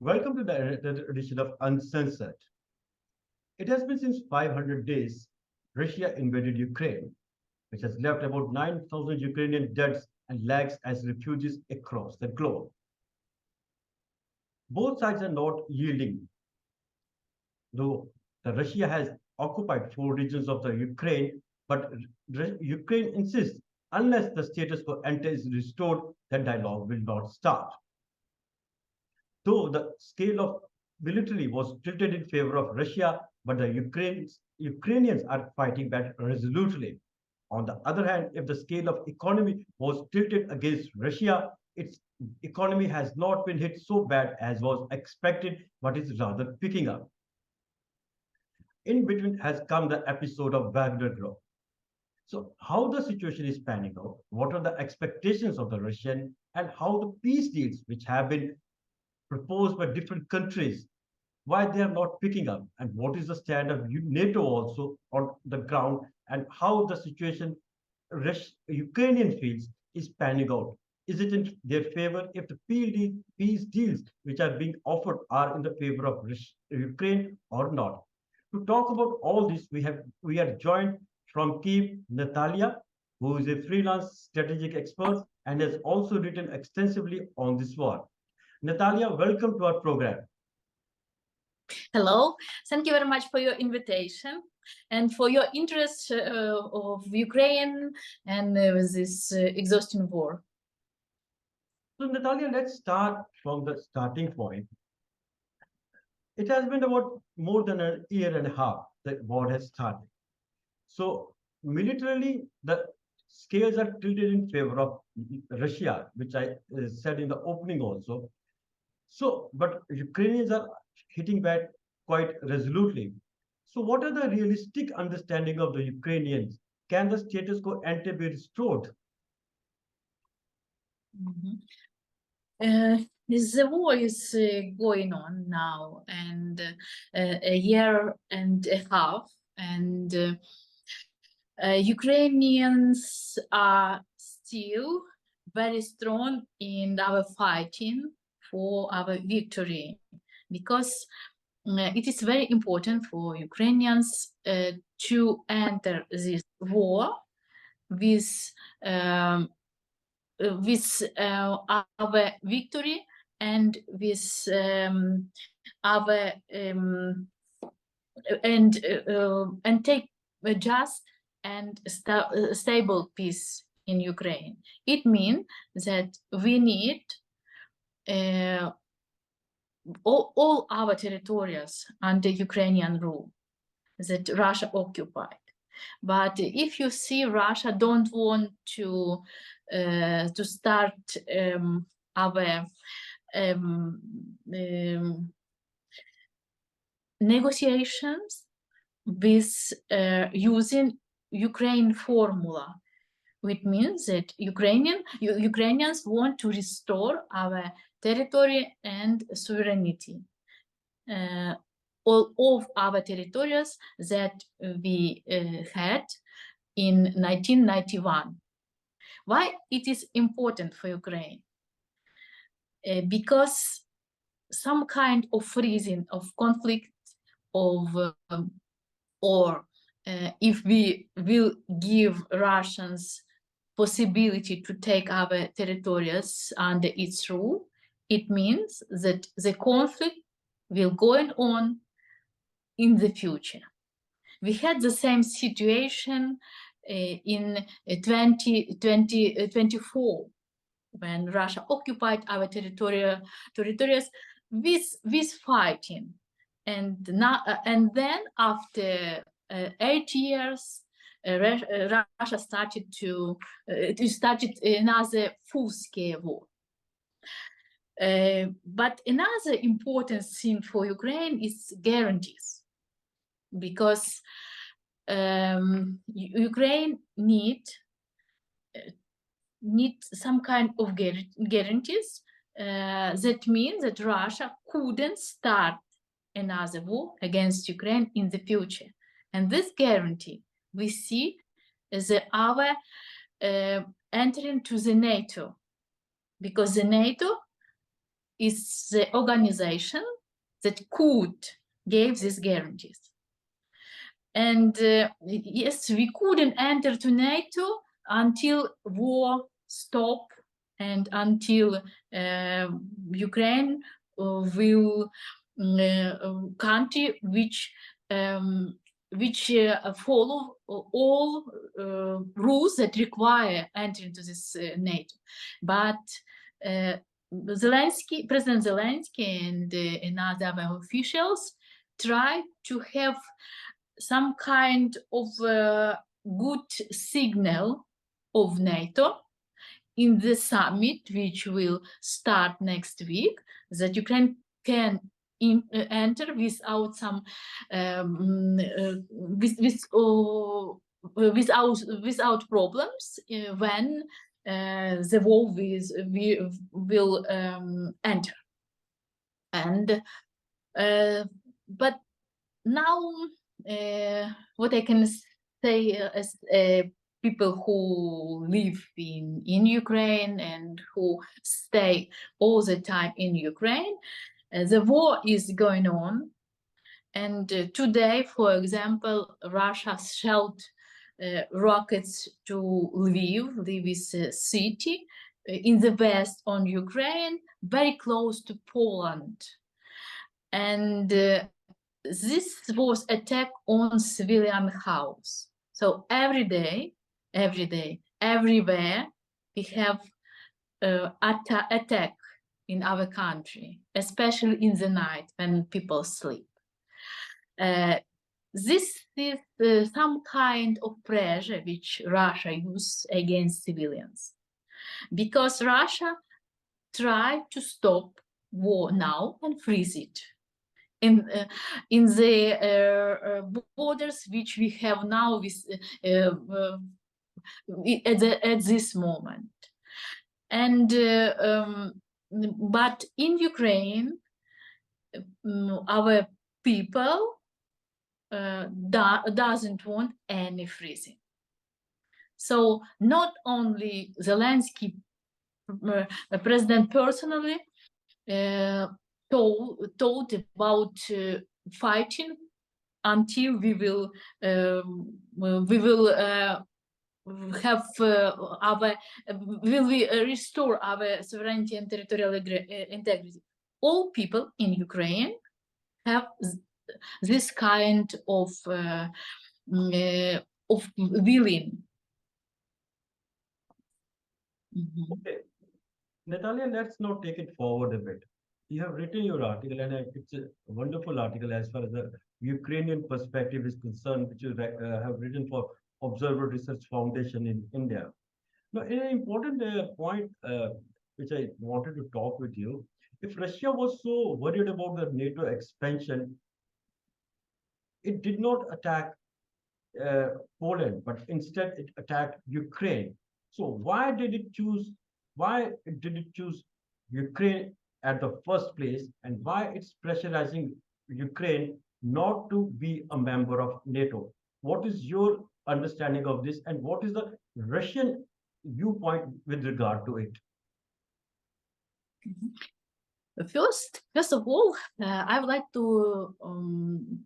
Welcome to the edition of Uncensored. It has been since 500 days Russia invaded Ukraine, which has left about 9,000 Ukrainian dead and lags as refugees across the globe. Both sides are not yielding, though the Russia has occupied four regions of the Ukraine, but Ukraine insists unless the status quo ante is restored, the dialogue will not start. Though the scale of military was tilted in favor of Russia, but the Ukrainians are fighting back resolutely. On the other hand, if the scale of economy was tilted against Russia, its economy has not been hit so bad as was expected, but is rather picking up. In between has come the episode of Wagner Group. So, how the situation is panning out, what are the expectations of the Russian, and how the peace deals, which have been proposed by different countries, why they are not picking up, and what is the stand of NATO also on the ground, and how the situation Ukrainian feels is panning out. Is it in their favor if the peace deals which are being offered are in the favor of Ukraine or not? To talk about all this, we are joined from Kiev, Nataliya, who is a freelance strategic expert and has also written extensively on this war. Nataliya, welcome to our program. Hello, thank you very much for your invitation and for your interest of Ukraine and this exhausting war. So, Nataliya, let's start from the starting point. It has been about more than a year and a half that war has started. So, militarily, the scales are tilted in favor of Russia, which I said in the opening also. So, but Ukrainians are hitting back quite resolutely. So, what are the realistic understanding of the Ukrainians? Can the status quo ante be restored? The war is going on now, and a year and a half, and Ukrainians are still very strong in our fighting for our victory, because it is very important for Ukrainians to enter this war with our victory and with our and take a just and stable peace in Ukraine. It means that we need all our territories under Ukrainian rule that Russia occupied. But if you see, Russia don't want to start our negotiations with using Ukraine formula, which means that Ukrainians want to restore our territory and sovereignty. All of our territories that we had in 1991. Why it is important for Ukraine? Because some kind of freezing of conflict or if we will give Russians possibility to take our territories under its rule, it means that the conflict will go on in the future. We had the same situation in 2024 when Russia occupied our territories with fighting, and then after 8 years, Russia started another full-scale war. But another important thing for Ukraine is guarantees, because Ukraine need some kind of guarantees. That means that Russia couldn't start another war against Ukraine in the future. And this guarantee we see as our entering to the NATO, because the NATO is the organization that could give these guarantees. And yes, we couldn't enter to NATO until war stopped and until Ukraine will country which follow all rules that require entry into this NATO. But President Zelensky and other officials try to have some kind of good signal of NATO in the summit, which will start next week, that Ukraine can enter without some without problems when the war will enter. And but now what I can say as people who live in Ukraine and who stay all the time in Ukraine, the war is going on. And today, for example, Russia shelled rockets to Lviv. Lviv is a city in the west on Ukraine, very close to Poland. And this was attack on civilian house. So every day, everywhere, we have attack in our country, especially in the night when people sleep. This is some kind of pressure which Russia uses against civilians, because Russia tried to stop war now and freeze it in the borders which we have now with at this moment. And but in Ukraine, our people doesn't want any freezing. So not only Zelensky, president personally, told about fighting until we will have will we restore our sovereignty and territorial integrity. All people in Ukraine have this kind of willing. Okay, Nataliya, let's now take it forward a bit. You have written your article, and it's a wonderful article as far as the Ukrainian perspective is concerned, which you have written for Observer Research Foundation in India. Now, an important point which I wanted to talk with you, if Russia was so worried about the NATO expansion, it did not attack Poland, but instead it attacked Ukraine. So why did it choose Ukraine at the first place, and why it's pressurizing Ukraine not to be a member of NATO? What is your understanding of this, and what is the Russian viewpoint with regard to it? First of all, I would like to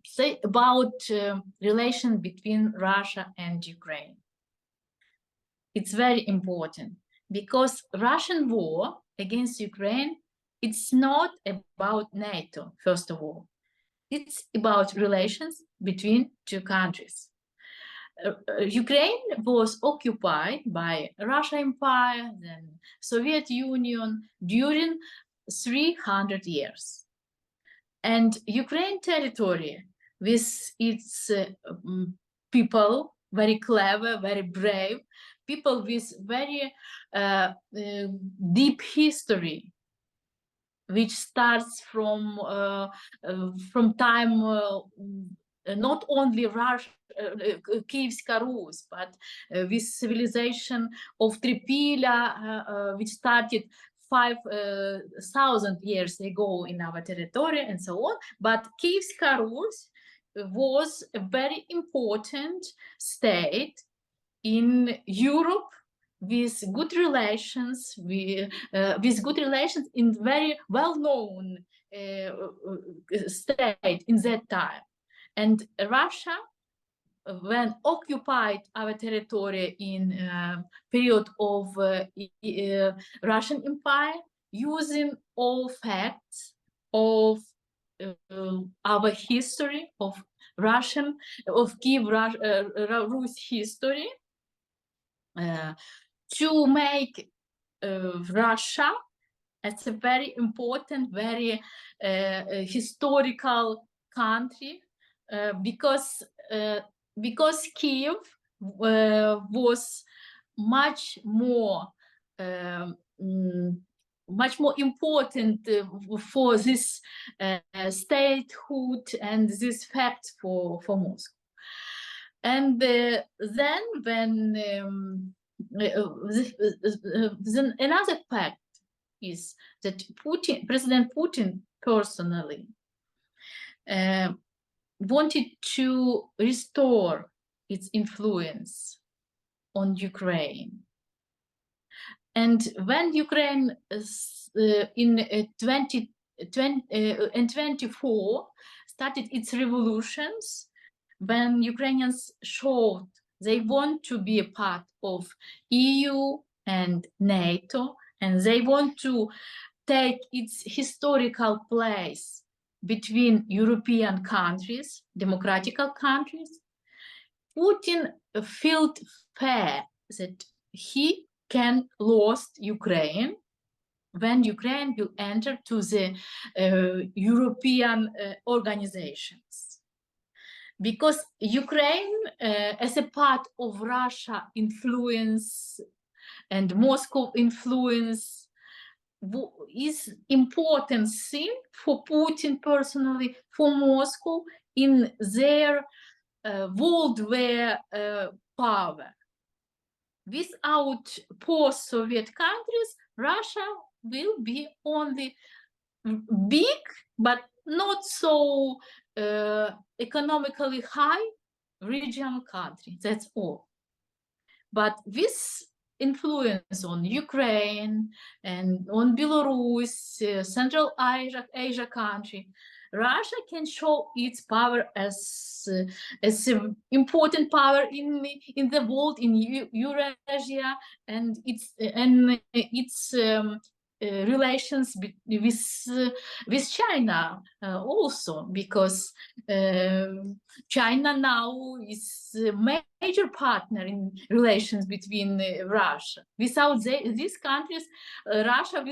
say about relation between Russia and Ukraine. It's very important because Russian war against Ukraine, it's not about NATO, first of all. It's about relations between two countries. Ukraine was occupied by Russian Empire, then Soviet Union during 300 years. And Ukraine territory, with its people, very clever, very brave, people with very deep history, which starts from time not only Russia, Kievska Rus, but with civilization of Tripila, which started 5,000 years ago in our territory and so on. But Kievska Rus was a very important state in Europe with good relations, with good relations in very well-known state in that time. And Russia, when occupied our territory in period of Russian Empire, using all facts of our history of Kiev Rus history, to make Russia as a very important, very historical country, because Kiev was much more important for this statehood and this fact for Moscow. And then when then another fact is that President Putin personally wanted to restore its influence on Ukraine. And when Ukraine in 2024 started its revolutions, when Ukrainians showed they want to be a part of EU and NATO, and they want to take its historical place between European countries, democratical countries, Putin felt fair that he can lose Ukraine when Ukraine will enter to the European organizations. Because Ukraine, as a part of Russia influence and Moscow influence, is important thing for Putin personally, for Moscow in their world war power. Without post-Soviet countries, Russia will be only big, but not so economically high regional country. That's all. But with influence on Ukraine and on Belarus, Central Asia country, Russia can show its power as an important power in the world, in Eurasia, and its relations with China also, because China now is a major partner in relations between Russia. Without these countries, Russia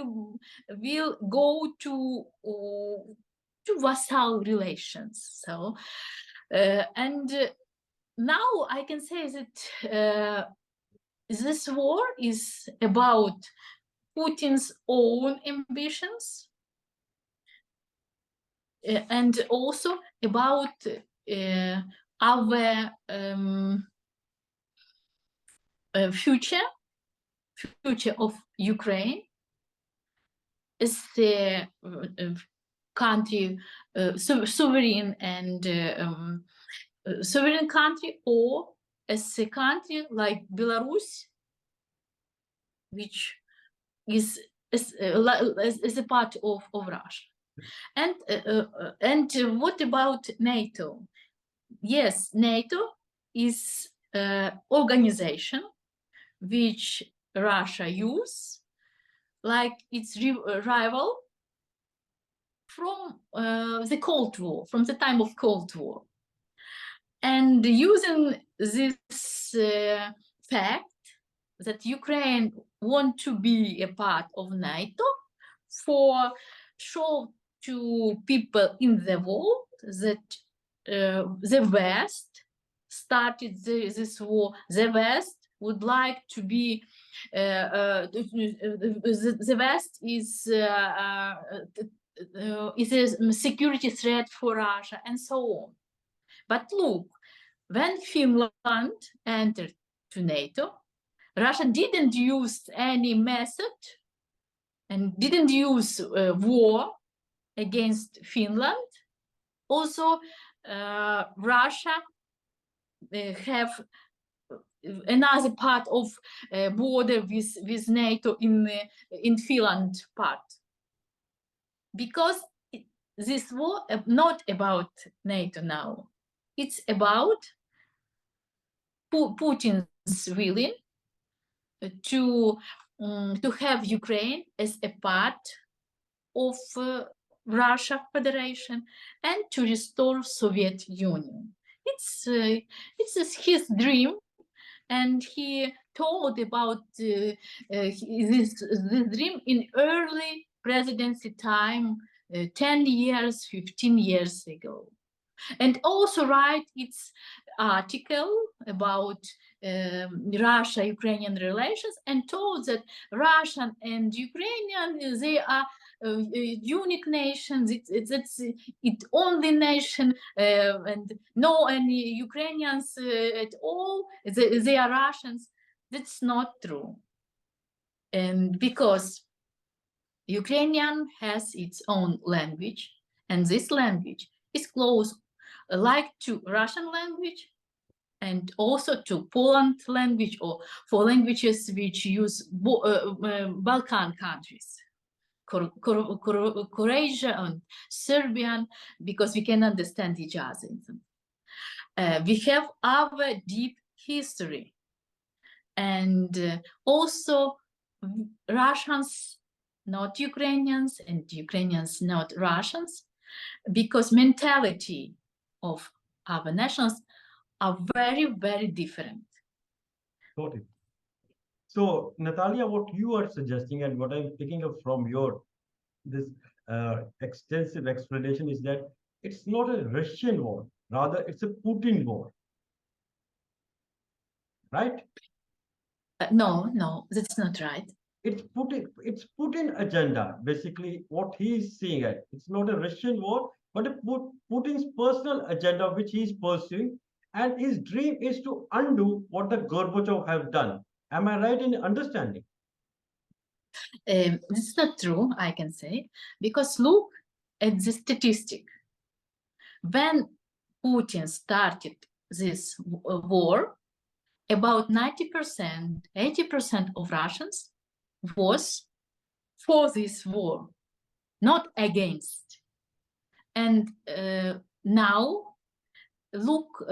will go to vassal relations. So and now I can say that this war is about Putin's own ambitions, and also about our future of Ukraine as a country, sovereign and sovereign country, or as a country like Belarus, which is as a part of Russia. And what about NATO? Yes, NATO is an organization which Russia uses like its rival from the Cold War, from the time of Cold War. And using this fact that Ukraine want to be a part of NATO for show to people in the world that the West started this war. The West would like to be, the West is a security threat for Russia, and so on. But look, when Finland entered to NATO, Russia didn't use any method and didn't use war against Finland. Also, Russia have another part of border with NATO in Finland part. Because this war not about NATO now. It's about Putin's willing to have Ukraine as a part of Russia Federation and to restore Soviet Union. It's his dream, and he told about this dream in early presidency time, 10 years, 15 years ago. And also write its article about Russia-Ukrainian relations, and told that Russian and Ukrainian, they are unique nations, it's only nation, and no any Ukrainians at all, they are Russians. That's not true. And because Ukrainian has its own language, and this language is close like to Russian language and also to Poland language, or for languages which use Balkan countries, Croatian and Serbian, because we can understand each other. We have our deep history, and also Russians, not Ukrainians, and Ukrainians, not Russians, because mentality of our nationals are very, very different. Got it. So, Nataliya, what you are suggesting and what I'm picking up from your this extensive explanation is that it's not a Russian war, rather it's a Putin war, right? No, that's not right. It's Putin agenda, basically what he's seeing at. It's not a Russian war, but Putin's personal agenda which he's pursuing, and his dream is to undo what the Gorbachev have done. Am I right in understanding? It's not true, I can say, because look at the statistic. When Putin started this war, about 90%, 80% of Russians was for this war, not against. And now look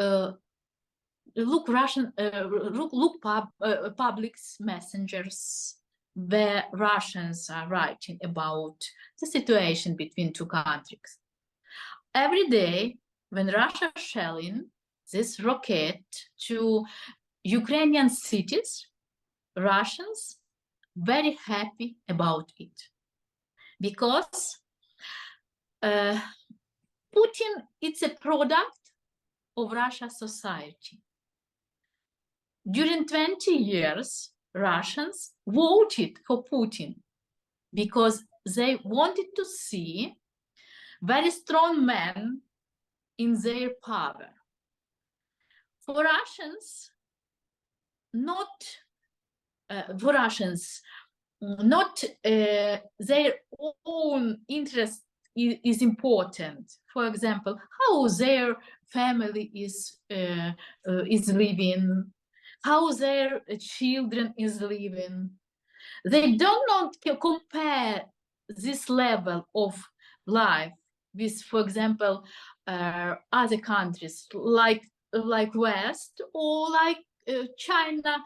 Russian public messengers where Russians are writing about the situation between two countries. Every day when Russia shelling this rocket to Ukrainian cities, Russians very happy about it, because Putin, it's a product of Russia society. During 20 years, Russians voted for Putin because they wanted to see very strong men in their power. For Russians, not their own interest is important. For example, how their family is living, how their children is living. They do not compare this level of life with, for example, other countries like West or like China.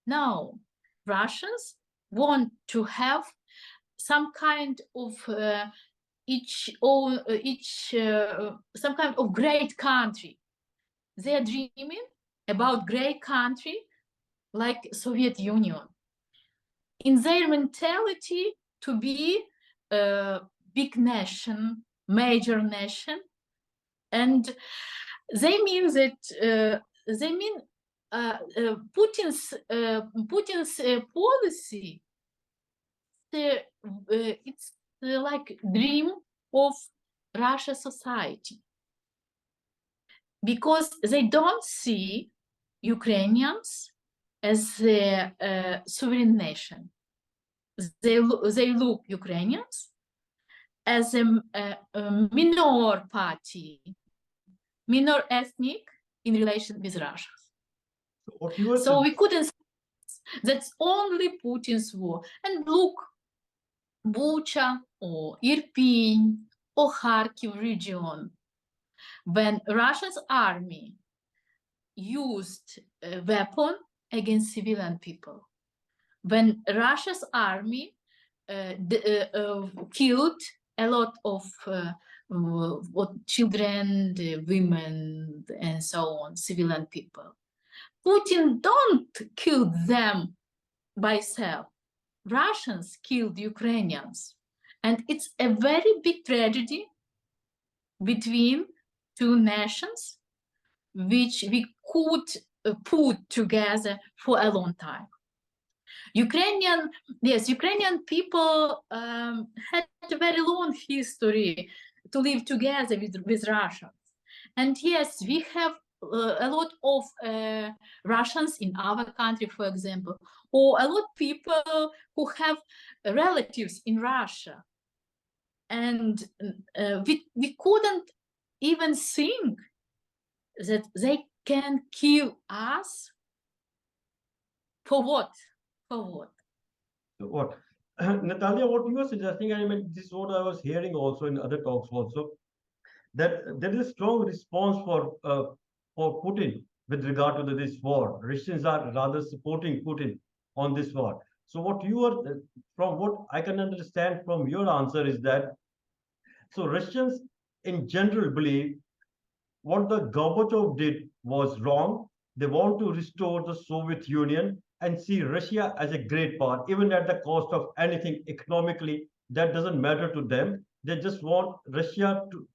No, Russians want to have some kind of some kind of great country. They are dreaming about great country like Soviet Union. In their mentality to be a big nation, major nation, and they mean that Putin's policy. It's like dream of Russia society, because they don't see Ukrainians as a sovereign nation. They look Ukrainians as a minor party, minor ethnic in relation with Russia. What you were So we couldn't say that's only Putin's war. And look, Bucha or Irpin or Kharkiv region, when Russia's army used a weapon against civilian people, when Russia's army killed a lot of children, women, and so on, civilian people. Putin don't kill them by self. Russians killed Ukrainians. And it's a very big tragedy between two nations, which we could put together for a long time. Ukrainian people had a very long history to live together with Russians. And yes, we have a lot of Russians in our country, for example, or a lot of people who have relatives in Russia. And we couldn't even think that they can kill us. For what? For what? What? Natalia, what you were suggesting, I mean, this is what I was hearing also in other talks also, that there is a strong response for Putin with regard to this war. Russians are rather supporting Putin on this war. So what you are, from what I can understand from your answer is that, so Russians in general believe what the Gorbachev did was wrong. They want to restore the Soviet Union and see Russia as a great power, even at the cost of anything economically. That doesn't matter to them. They just want Russia to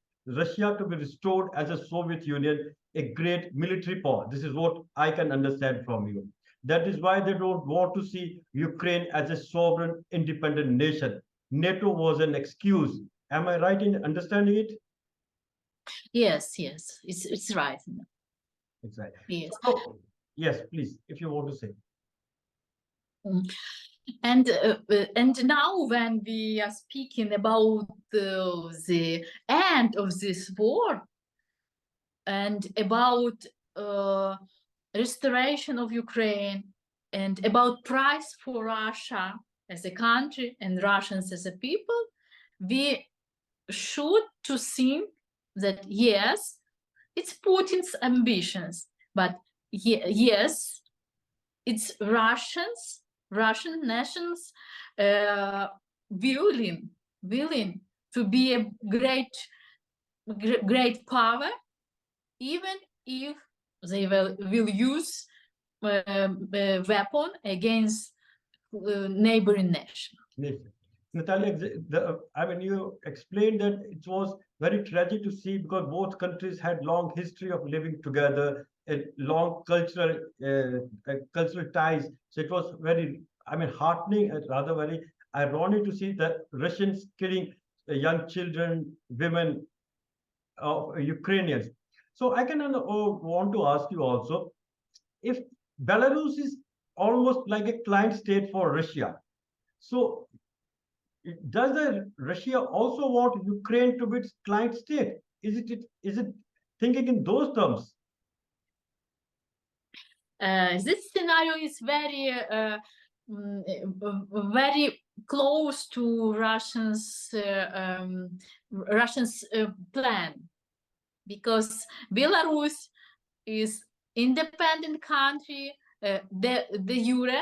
be restored as a Soviet Union, a great military power. This is what I can understand from you. That is why they don't want to see Ukraine as a sovereign, independent nation. NATO was an excuse. Am I right in understanding it? Yes, it's right. Exactly. Yes. So, yes, please, if you want to say. And now when we are speaking about the end of this war and about restoration of Ukraine and about price for Russia as a country and Russians as a people, we should to think that yes, it's Putin's ambitions, but yes, it's Russian nations willing to be a great power, even if they will use a weapon against neighboring nation. Natalia, I mean, you explained that it was very tragic to see because both countries had long history of living together and long cultural ties. So it was very, I mean, heartening and rather very ironic to see that Russians killing young children, women of Ukrainians. So I can want to ask you also, if Belarus is almost like a client state for Russia, so does Russia also want Ukraine to be its client state? Is it thinking in those terms? This scenario is very close to Russians plan, because Belarus is independent country, de jure,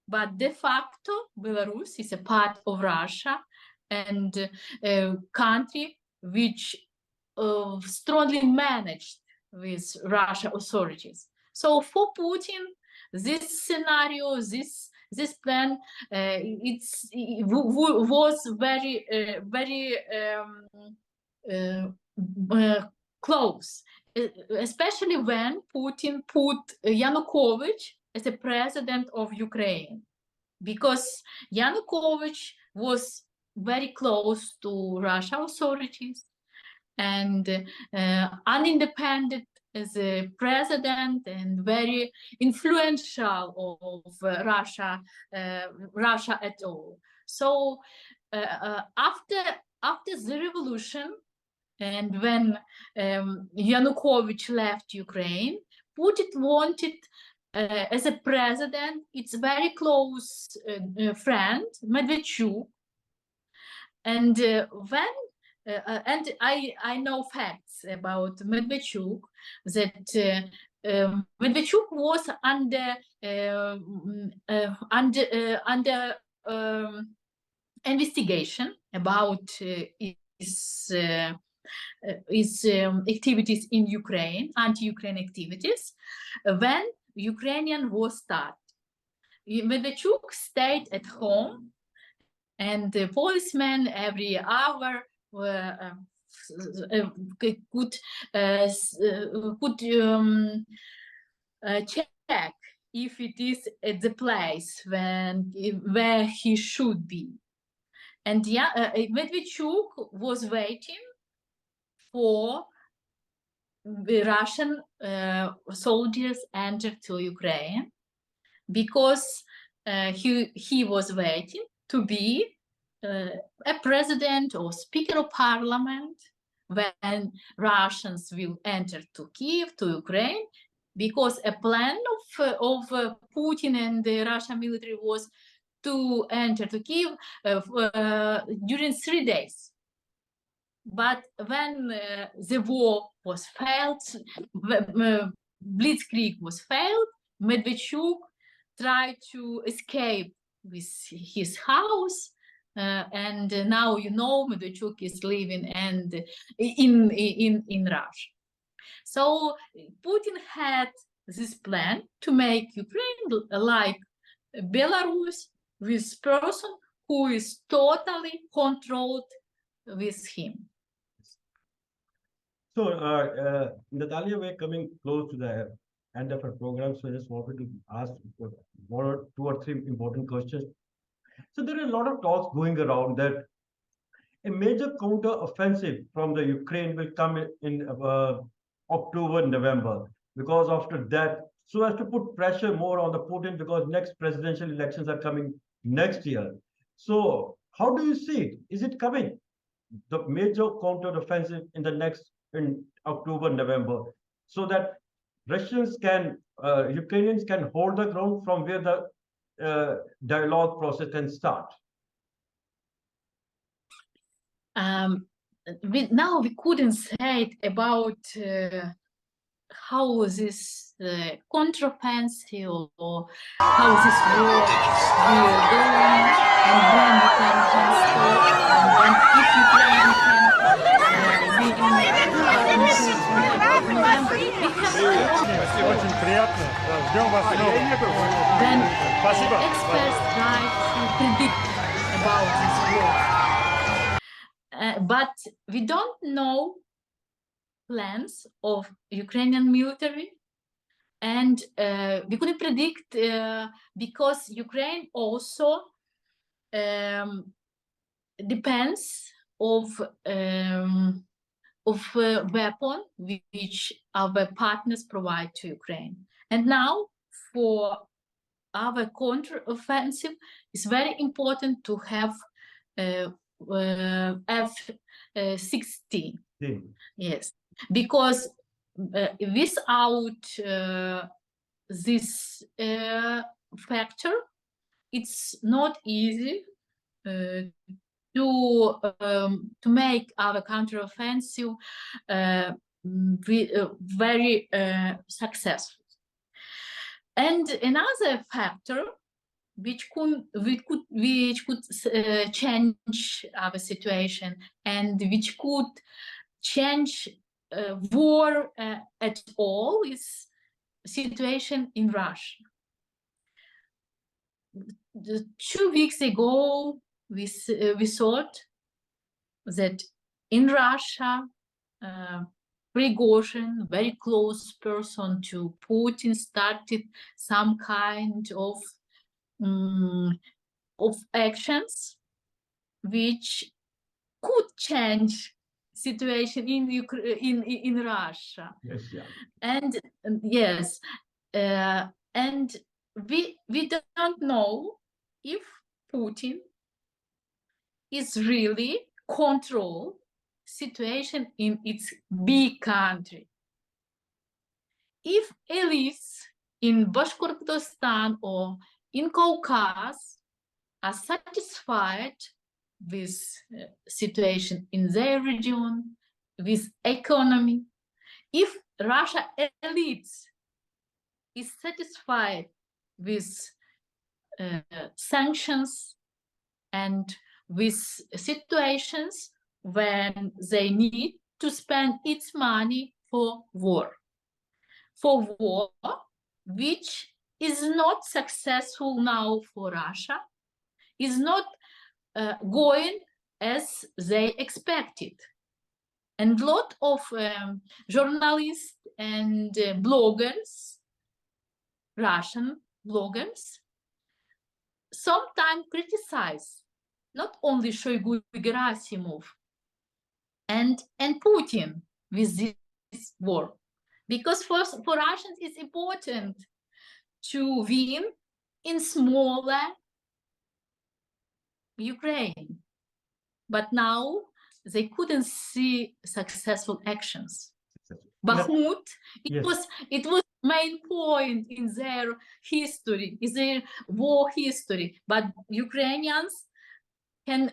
but de facto Belarus is a part of Russia and a country which strongly managed with Russian authorities. So for Putin, this scenario, this plan, was very close, especially when Putin put Yanukovych as a president of Ukraine, because Yanukovych was very close to Russian authorities and unindependent as a president and very influential of Russia at all. So after the revolution, and when Yanukovych left Ukraine, Putin wanted as a president, it's very close friend, Medvedchuk. And and I know facts about Medvedchuk, that Medvedchuk was under investigation about his activities in Ukraine, anti-Ukraine activities, when Ukrainian war started. Medvedchuk stayed at home, and the policeman every hour could check if it is at the place where he should be. And Medvedchuk was waiting for the Russian soldiers enter to Ukraine, because he was waiting to be a president or speaker of parliament when Russians will enter to Kiev, to Ukraine, because a plan of Putin and the Russian military was to enter to Kiev during 3 days. But when the war was failed, Blitzkrieg was failed, Medvedchuk tried to escape with his house, and now Medvedchuk is living in Russia. So Putin had this plan to make Ukraine like Belarus, with person who is totally controlled with him. So, Nataliya, we're coming close to the end of our program, so I just wanted to ask two or three important questions. So there are a lot of talks going around that a major counter-offensive from the Ukraine will come in October, November, because after that, so as to put pressure more on the Putin, because next presidential elections are coming next year. So how do you see it? Is it coming? The major counter-offensive in October, November, so that Ukrainians can hold the ground from where the dialogue process can start. Now we couldn't say about how this counteroffensive or how this war will go on, and when we can stop, and if Ukraine can then experts try to predict about this war. But we don't know plans of Ukrainian military, and we couldn't predict because Ukraine also depends of weapon which our partners provide to Ukraine. And now for our counter-offensive, it's very important to have F-16. Yes, because without this factor, it's not easy to make our counteroffensive very successful. And another factor which could change our situation, and which could change war at all, is situation in Russia. 2 weeks ago, we thought that in Russia, Prigozhin, very close person to Putin, started some kind of actions which could change situation in Russia. Yes, yeah. And yes, and we don't know if Putin is really control situation in its big country. If elites in Bashkortostan or in Caucasus are satisfied with situation in their region, with economy. If Russia elites is satisfied with sanctions and with situations when they need to spend its money for war, which is not successful now for Russia, is not going as they expected. And a lot of journalists and bloggers, Russian bloggers, sometimes criticize not only Shoigu, Gerasimov and Putin with this war, because for Russians it's important to win in smaller Ukraine, but now they couldn't see successful actions. Bakhmut, it was main point in their history, in their war history, but Ukrainians but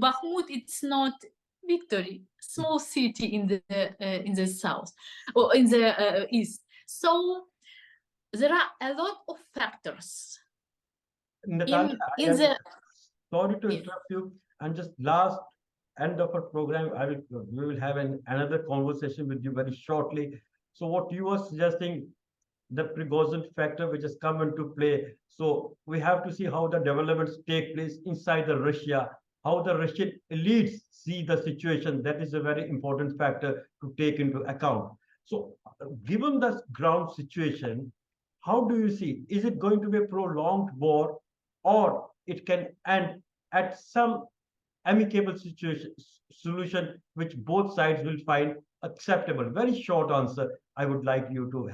Bakhmut, it's not victory. Small city in the south or in the east. So there are a lot of factors. Nataliya, sorry to interrupt you, and just last end of our program, we will have another conversation with you very shortly. So what you were suggesting, the Prigozhin factor which has come into play. So we have to see how the developments take place inside the Russia, how the Russian elites see the situation. That is a very important factor to take into account. So given the ground situation, how do you see, is it going to be a prolonged war, or it can end at some amicable solution which both sides will find acceptable? Very short answer I would like you to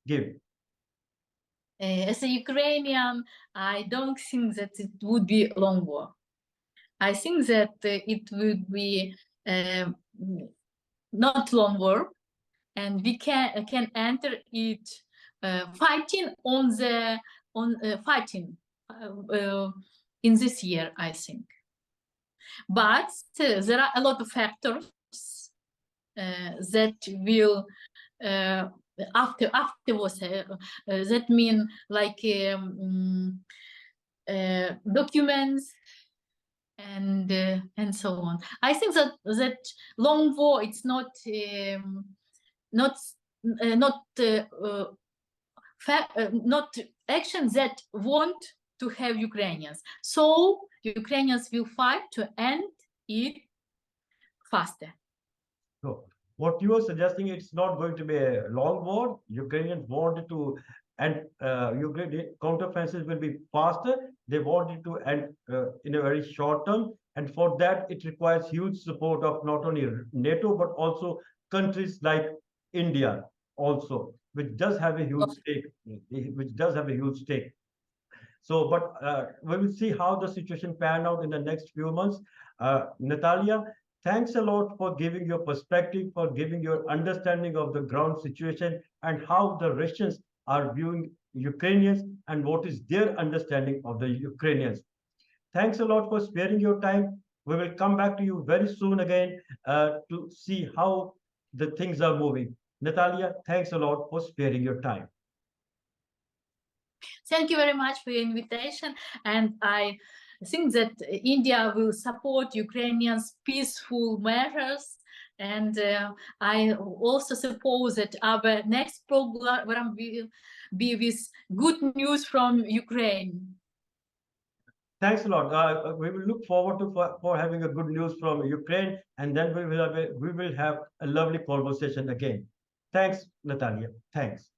give. As a Ukrainian, I don't think that it would be a long war. I think that it would be not long war, and we can enter it fighting in this year, I think. But there are a lot of factors that will afterwards, that mean like documents and so on. I think that long war, it's not actions that want to have Ukrainians. So Ukrainians will fight to end it faster. So what you are suggesting, it's not going to be a long war. Ukrainians wanted to end, Ukrainian counteroffensive will be faster. They wanted to end in a very short term. And for that, it requires huge support of not only NATO, but also countries like India also, which does have a huge stake. So, but we will see how the situation pan out in the next few months. Nataliya, thanks a lot for giving your perspective, for giving your understanding of the ground situation and how the Russians are viewing Ukrainians and what is their understanding of the Ukrainians. Thanks a lot for sparing your time. We will come back to you very soon again to see how the things are moving. Nataliya, thanks a lot for sparing your time. Thank you very much for your invitation, and I think that India will support Ukrainians' peaceful measures, and I also suppose that our next program will be with good news from Ukraine. Thanks a lot. We will look forward to for having a good news from Ukraine, and then we will have a lovely conversation again. Thanks, Nataliya. Thanks.